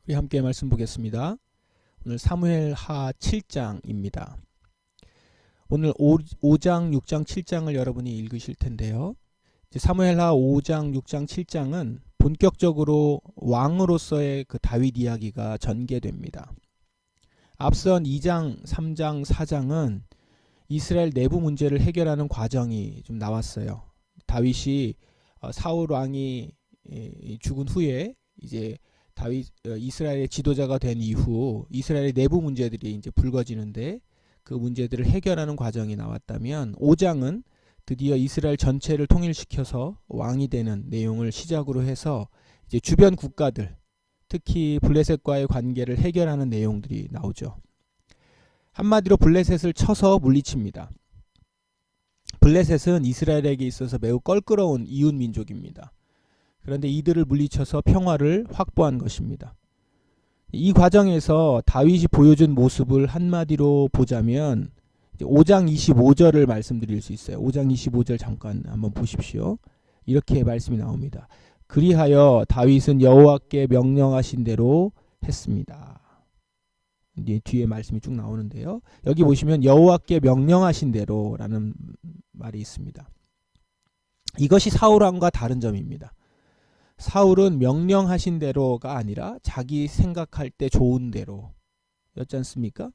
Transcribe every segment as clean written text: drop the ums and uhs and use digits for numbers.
우리 함께 말씀 보겠습니다. 오늘 사무엘하 7장입니다. 오늘 5장, 6장, 7장을 여러분이 읽으실 텐데요. 사무엘하 5장, 6장, 7장은 본격적으로 왕으로서의 그 다윗 이야기가 전개됩니다. 앞선 2장, 3장, 4장은 이스라엘 내부 문제를 해결하는 과정이 좀 나왔어요. 다윗이 사울 왕이 죽은 후에 이제 다윗 이스라엘의 지도자가 된 이후 이스라엘의 내부 문제들이 이제 불거지는데 그 문제들을 해결하는 과정이 나왔다면 5장은 드디어 이스라엘 전체를 통일시켜서 왕이 되는 내용을 시작으로 해서 이제 주변 국가들 특히 블레셋과의 관계를 해결하는 내용들이 나오죠. 한마디로 블레셋을 쳐서 물리칩니다. 블레셋은 이스라엘에게 있어서 매우 껄끄러운 이웃 민족입니다. 그런데 이들을 물리쳐서 평화를 확보한 것입니다. 이 과정에서 다윗이 보여준 모습을 한마디로 보자면 5장 25절을 말씀드릴 수 있어요. 5장 25절 잠깐 한번 보십시오. 이렇게 말씀이 나옵니다. 그리하여 다윗은 여호와께 명령하신 대로 했습니다. 이제 뒤에 말씀이 쭉 나오는데요. 여기 보시면 여호와께 명령하신 대로라는 말이 있습니다. 이것이 사울 왕과 다른 점입니다. 사울은 명령하신 대로가 아니라 자기 생각할 때 좋은 대로였지 않습니까?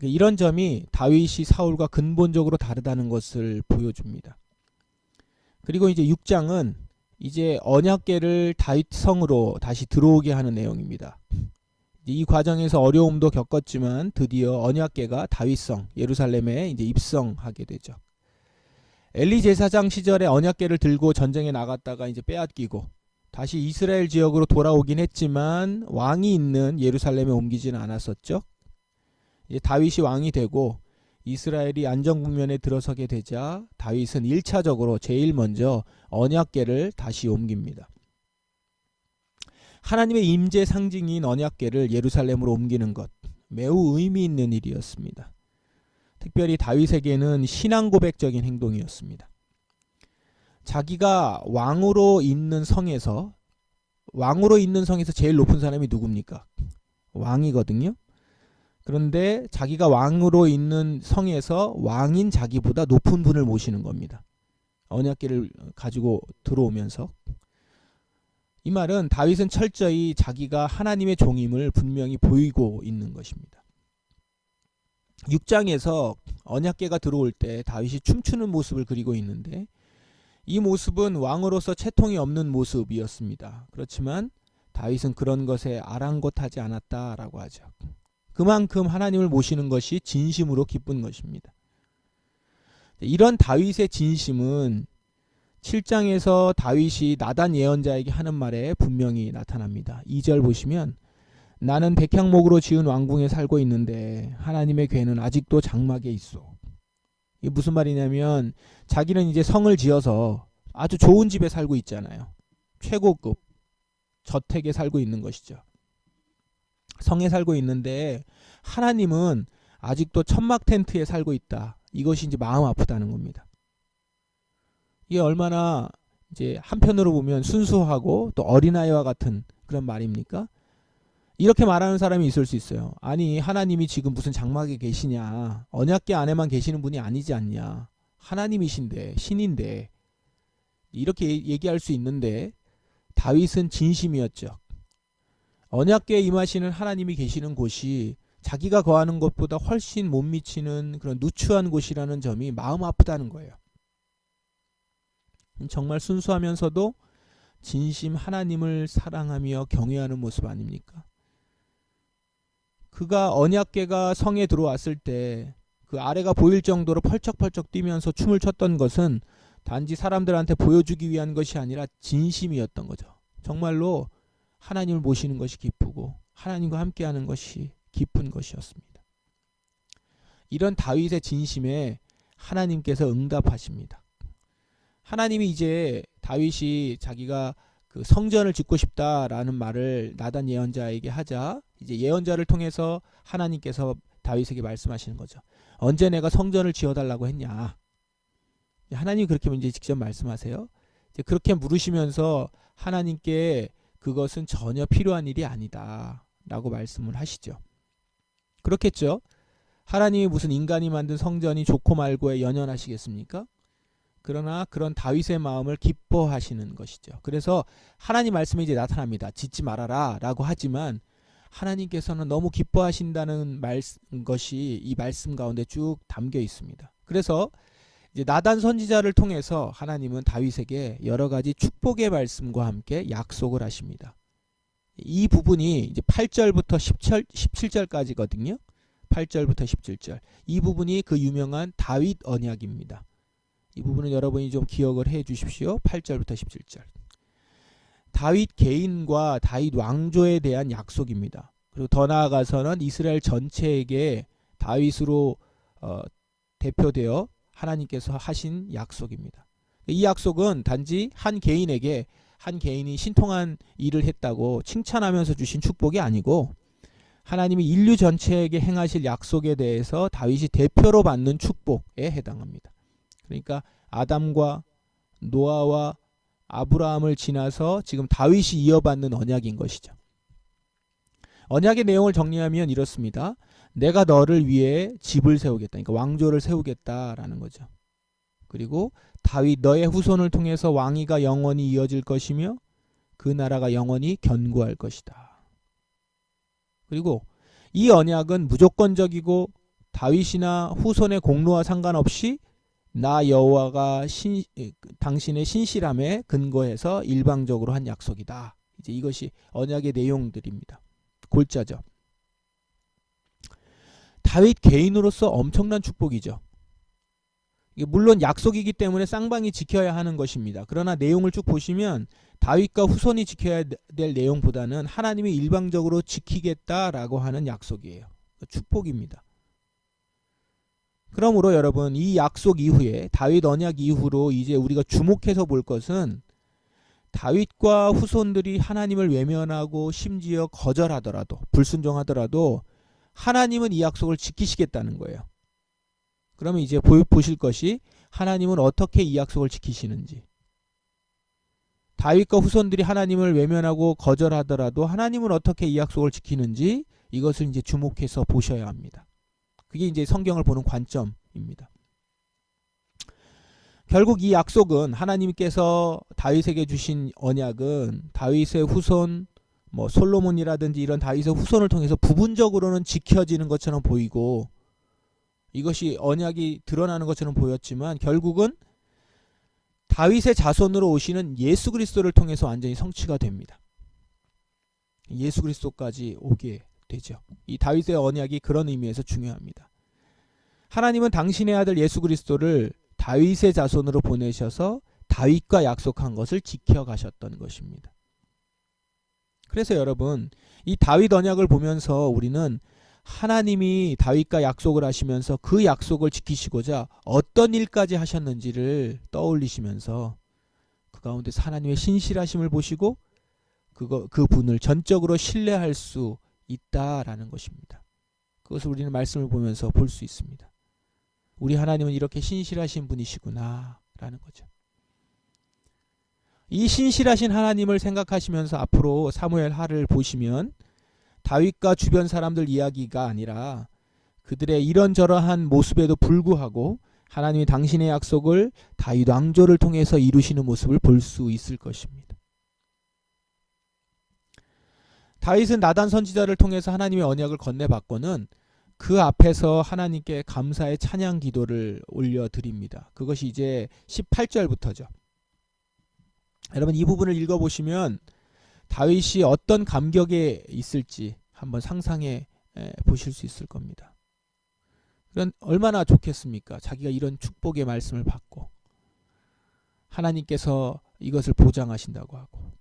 이런 점이 다윗이 사울과 근본적으로 다르다는 것을 보여줍니다. 그리고 이제 6장은 이제 언약궤를 다윗 성으로 다시 들어오게 하는 내용입니다. 이 과정에서 어려움도 겪었지만 드디어 언약궤가 다윗성 예루살렘에 이제 입성하게 되죠. 엘리 제사장 시절에 언약궤를 들고 전쟁에 나갔다가 이제 빼앗기고 다시 이스라엘 지역으로 돌아오긴 했지만 왕이 있는 예루살렘에 옮기지는 않았었죠. 이제 다윗이 왕이 되고 이스라엘이 안정 국면에 들어서게 되자 다윗은 1차적으로 제일 먼저 언약궤를 다시 옮깁니다. 하나님의 임재 상징인 언약궤를 예루살렘으로 옮기는 것 매우 의미 있는 일이었습니다. 특별히 다윗에게는 신앙 고백적인 행동이었습니다. 자기가 왕으로 있는 성에서 제일 높은 사람이 누굽니까? 왕이거든요. 그런데 자기가 왕으로 있는 성에서 왕인 자기보다 높은 분을 모시는 겁니다. 언약궤를 가지고 들어오면서 이 말은 다윗은 철저히 자기가 하나님의 종임을 분명히 보이고 있는 것입니다. 6장에서 언약궤가 들어올 때 다윗이 춤추는 모습을 그리고 있는데 이 모습은 왕으로서 채통이 없는 모습이었습니다. 그렇지만 다윗은 그런 것에 아랑곳하지 않았다라고 하죠. 그만큼 하나님을 모시는 것이 진심으로 기쁜 것입니다. 이런 다윗의 진심은 7장에서 다윗이 나단 예언자에게 하는 말에 분명히 나타납니다. 2절 보시면 나는 백향목으로 지은 왕궁에 살고 있는데 하나님의 궤는 아직도 장막에 있어. 이게 무슨 말이냐면 자기는 이제 성을 지어서 아주 좋은 집에 살고 있잖아요. 최고급 저택에 살고 있는 것이죠. 성에 살고 있는데 하나님은 아직도 천막 텐트에 살고 있다. 이것이 이제 마음 아프다는 겁니다. 이게 얼마나 이제 한편으로 보면 순수하고 또 어린아이와 같은 그런 말입니까? 이렇게 말하는 사람이 있을 수 있어요. 아니 하나님이 지금 무슨 장막에 계시냐. 언약궤 안에만 계시는 분이 아니지 않냐. 하나님이신데 신인데 이렇게 얘기할 수 있는데 다윗은 진심이었죠. 언약궤에 임하시는 하나님이 계시는 곳이 자기가 거하는 것보다 훨씬 못 미치는 그런 누추한 곳이라는 점이 마음 아프다는 거예요. 정말 순수하면서도 진심 하나님을 사랑하며 경외하는 모습 아닙니까? 그가 언약궤가 성에 들어왔을 때 그 아래가 보일 정도로 펄쩍펄쩍 뛰면서 춤을 췄던 것은 단지 사람들한테 보여주기 위한 것이 아니라 진심이었던 거죠. 정말로 하나님을 모시는 것이 기쁘고 하나님과 함께하는 것이 기쁜 것이었습니다. 이런 다윗의 진심에 하나님께서 응답하십니다. 하나님이 이제 다윗이 자기가 그 성전을 짓고 싶다라는 말을 나단 예언자에게 하자 이제 예언자를 통해서 하나님께서 다윗에게 말씀하시는 거죠. 언제 내가 성전을 지어달라고 했냐. 하나님이 그렇게 이제 직접 말씀하세요. 이제 그렇게 물으시면서 하나님께 그것은 전혀 필요한 일이 아니다 라고 말씀을 하시죠. 그렇겠죠. 하나님이 무슨 인간이 만든 성전이 좋고 말고에 연연하시겠습니까? 그러나 그런 다윗의 마음을 기뻐하시는 것이죠. 그래서 하나님 말씀이 이제 나타납니다. 짓지 말아라 라고 하지만 하나님께서는 너무 기뻐하신다는 것이 이 말씀 가운데 쭉 담겨 있습니다. 그래서 이제 나단 선지자를 통해서 하나님은 다윗에게 여러 가지 축복의 말씀과 함께 약속을 하십니다. 이 부분이 이제 8절부터 17절까지거든요. 8절부터 17절. 이 부분이 그 유명한 다윗 언약입니다. 이 부분은 여러분이 좀 기억을 해 주십시오. 8절부터 17절. 다윗 개인과 다윗 왕조에 대한 약속입니다. 그리고 더 나아가서는 이스라엘 전체에게 다윗으로 대표되어 하나님께서 하신 약속입니다. 이 약속은 단지 한 개인에게 한 개인이 신통한 일을 했다고 칭찬하면서 주신 축복이 아니고 하나님이 인류 전체에게 행하실 약속에 대해서 다윗이 대표로 받는 축복에 해당합니다. 그러니까 아담과 노아와 아브라함을 지나서 지금 다윗이 이어받는 언약인 것이죠. 언약의 내용을 정리하면 이렇습니다. 내가 너를 위해 집을 세우겠다. 그러니까 왕조를 세우겠다라는 거죠. 그리고 다윗 너의 후손을 통해서 왕위가 영원히 이어질 것이며 그 나라가 영원히 견고할 것이다. 그리고 이 언약은 무조건적이고 다윗이나 후손의 공로와 상관없이 나 여호와가 당신의 신실함에 근거해서 일방적으로 한 약속이다. 이제 이것이 언약의 내용들입니다. 골자죠. 다윗 개인으로서 엄청난 축복이죠. 이게 물론 약속이기 때문에 쌍방이 지켜야 하는 것입니다. 그러나 내용을 쭉 보시면 다윗과 후손이 지켜야 될 내용보다는 하나님이 일방적으로 지키겠다라고 하는 약속이에요. 축복입니다. 그러므로 여러분 이 약속 이후에 다윗 언약 이후로 이제 우리가 주목해서 볼 것은 다윗과 후손들이 하나님을 외면하고 심지어 거절하더라도 불순종하더라도 하나님은 이 약속을 지키시겠다는 거예요. 그러면 이제 보실 것이 하나님은 어떻게 이 약속을 지키시는지, 다윗과 후손들이 하나님을 외면하고 거절하더라도 하나님은 어떻게 이 약속을 지키는지 이것을 이제 주목해서 보셔야 합니다. 그게 이제 성경을 보는 관점입니다. 결국 이 약속은 하나님께서 다윗에게 주신 언약은 다윗의 후손 솔로몬이라든지 이런 다윗의 후손을 통해서 부분적으로는 지켜지는 것처럼 보이고 이것이 언약이 드러나는 것처럼 보였지만 결국은 다윗의 자손으로 오시는 예수 그리스도를 통해서 완전히 성취가 됩니다. 예수 그리스도까지 오게 되죠. 이 다윗의 언약이 그런 의미에서 중요합니다. 하나님은 당신의 아들 예수 그리스도를 다윗의 자손으로 보내셔서 다윗과 약속한 것을 지켜가셨던 것입니다. 그래서 여러분 이 다윗 언약을 보면서 우리는 하나님이 다윗과 약속을 하시면서 그 약속을 지키시고자 어떤 일까지 하셨는지를 떠올리시면서 그 가운데서 하나님의 신실하심을 보시고 그 분을 전적으로 신뢰할 수 있다라는 것입니다. 그것을 우리는 말씀을 보면서 볼 수 있습니다. 우리 하나님은 이렇게 신실하신 분이시구나 라는 거죠. 이 신실하신 하나님을 생각하시면서 앞으로 사무엘 하를 보시면 다윗과 주변 사람들 이야기가 아니라 그들의 이런저런한 모습에도 불구하고 하나님이 당신의 약속을 다윗 왕조를 통해서 이루시는 모습을 볼 수 있을 것입니다. 다윗은 나단 선지자를 통해서 하나님의 언약을 건네받고는 그 앞에서 하나님께 감사의 찬양 기도를 올려드립니다. 그것이 이제 18절부터죠. 여러분 이 부분을 읽어보시면 다윗이 어떤 감격에 있을지 한번 상상해 보실 수 있을 겁니다. 그런 얼마나 좋겠습니까? 자기가 이런 축복의 말씀을 받고 하나님께서 이것을 보장하신다고 하고.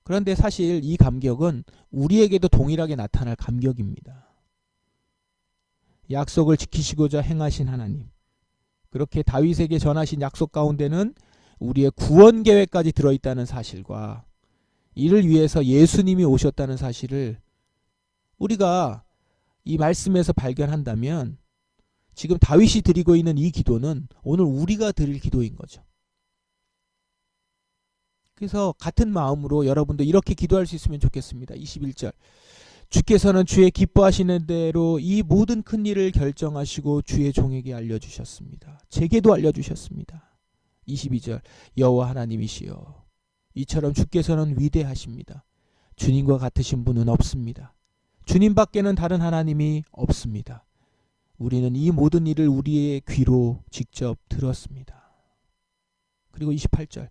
그런데 사실 이 감격은 우리에게도 동일하게 나타날 감격입니다. 약속을 지키시고자 행하신 하나님, 그렇게 다윗에게 전하신 약속 가운데는 우리의 구원 계획까지 들어있다는 사실과 이를 위해서 예수님이 오셨다는 사실을 우리가 이 말씀에서 발견한다면 지금 다윗이 드리고 있는 이 기도는 오늘 우리가 드릴 기도인 거죠. 그래서 같은 마음으로 여러분도 이렇게 기도할 수 있으면 좋겠습니다. 21절. 주께서는 주의 기뻐하시는 대로 이 모든 큰 일을 결정하시고 주의 종에게 알려주셨습니다. 제게도 알려주셨습니다. 22절. 여호와 하나님이시여, 이처럼 주께서는 위대하십니다. 주님과 같으신 분은 없습니다. 주님 밖에는 다른 하나님이 없습니다. 우리는 이 모든 일을 우리의 귀로 직접 들었습니다. 그리고 28절.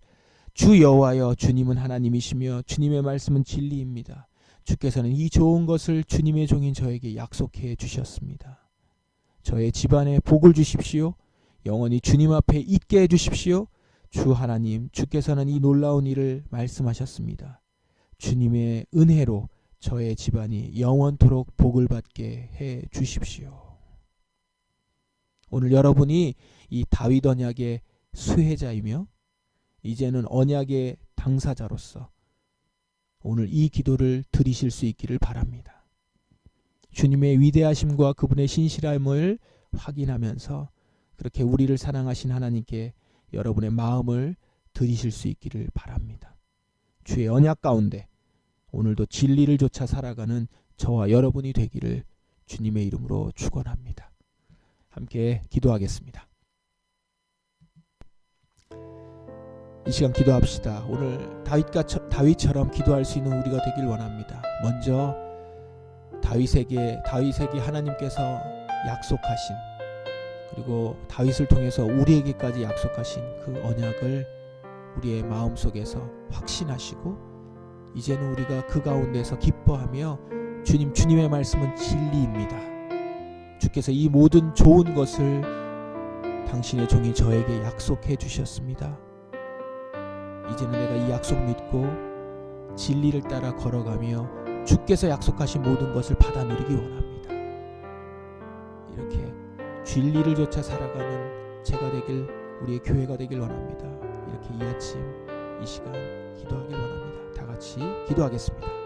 주 여호와여, 주님은 하나님이시며 주님의 말씀은 진리입니다. 주께서는 이 좋은 것을 주님의 종인 저에게 약속해 주셨습니다. 저의 집안에 복을 주십시오. 영원히 주님 앞에 있게 해주십시오. 주 하나님, 주께서는 이 놀라운 일을 말씀하셨습니다. 주님의 은혜로 저의 집안이 영원토록 복을 받게 해 주십시오. 오늘 여러분이 이 다윗 언약의 수혜자이며 이제는 언약의 당사자로서 오늘 이 기도를 드리실 수 있기를 바랍니다. 주님의 위대하심과 그분의 신실함을 확인하면서 그렇게 우리를 사랑하신 하나님께 여러분의 마음을 드리실 수 있기를 바랍니다. 주의 언약 가운데 오늘도 진리를 좇아 살아가는 저와 여러분이 되기를 주님의 이름으로 축원합니다. 함께 기도하겠습니다. 이 시간 기도합시다. 오늘 다윗처럼 기도할 수 있는 우리가 되길 원합니다. 먼저 다윗에게 하나님께서 약속하신, 그리고 다윗을 통해서 우리에게까지 약속하신 그 언약을 우리의 마음속에서 확신하시고 이제는 우리가 그 가운데서 기뻐하며 주님의 말씀은 진리입니다. 주께서 이 모든 좋은 것을 당신의 종이 저에게 약속해 주셨습니다. 이제는 내가 이 약속 믿고 진리를 따라 걸어가며 주께서 약속하신 모든 것을 받아 누리기 원합니다. 이렇게 진리를 좇아 살아가는 제가 되길, 우리의 교회가 되길 원합니다. 이렇게 이 아침 이 시간 기도하길 원합니다. 다 같이 기도하겠습니다.